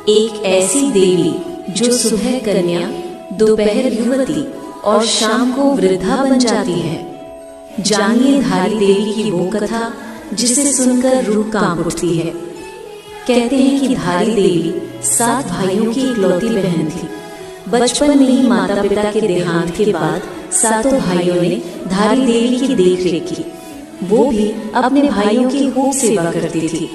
एक ऐसी देवी जो सुबह कन्या, दोपहर युवती और शाम को वृद्धा बन जाती है। जानिए धारी देवी की वो कथा जिसे सुनकर रूह कांप उठती है। कहते हैं कि धारी देवी 7 भाइयों की इकलौती बहन थी। बचपन में ही माता पिता के देहांत के बाद 7 भाइयों ने धारी देवी की देखरेख की। वो भी अपने भाइयों की खूब सेवा करती थी।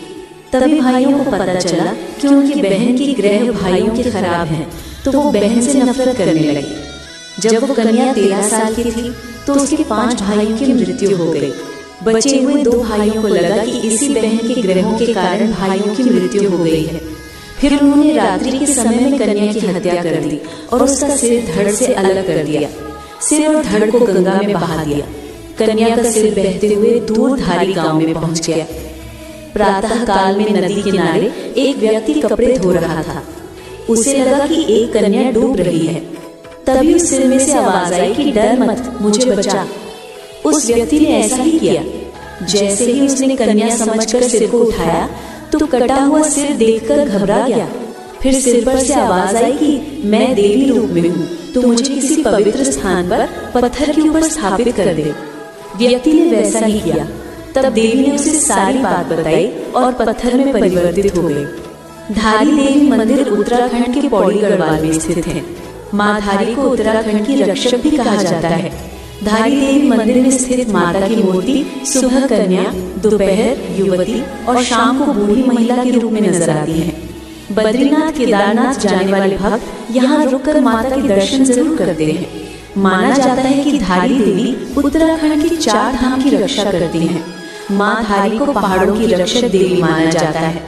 तभी भाइयों को पता चला कि उनकी बहन की ग्रह भाइयों के खराब हैं, तो वो बहन से नफरत करने लगी। जब वो कन्या 13 साल की थी तो उसके 5 भाइयों की मृत्यु हो गई। बचे हुए 2 भाइयों को लगा कि इसी बहन के ग्रहों के कारण भाइयों की मृत्यु हो गई है। फिर उन्होंने रात्रि के समय में कन्या की हत्या कर दी और उसका सिर धड़ से अलग कर दिया। सिर और धड़ को गंगा में बहा दिया। कन्या का सिर बहते हुए दूर धारी गांव में पहुंच गया। प्रातः काल में नदी किनारे एक व्यक्ति कपड़े धो रहा था। उसे लगा कि एक कन्या डूब रही है। तभी उस सिर में से आवाज आई कि डर मत, मुझे बचा। उस व्यक्ति ने ऐसा ही किया। जैसे ही उसने कन्या समझकर सिर को उठाया तो कटा हुआ सिर देखकर घबरा गया। फिर सिर पर से आवाज आई कि मैं देवी रूप में हूँ, तो मुझे किसी पवित्र स्थान पर पत्थर के ऊपर स्थापित कर दे। व्यक्ति ने वैसा ही किया। तब देवी ने उसे सारी बात बताई और पत्थर में परिवर्तित हो गई। धारी देवी मंदिर उत्तराखंड के पौड़ी गढ़वाल में स्थित है। माँ धारी को उत्तराखंड की रक्षक भी कहा जाता है। धारी देवी मंदिर में स्थित माता की मूर्ति सुबह कन्या, दोपहर युवती और शाम को बूढ़ी महिला के रूप में नजर आती है। बद्रीनाथ केदारनाथ जाने वाले भक्त यहाँ रुककर माता के दर्शन जरूर करते हैं। माना जाता है कि धारी देवी उत्तराखंड की 4 धाम की रक्षा करती हैं। माँ धारी को पहाड़ों की रक्षक देवी माना जाता है।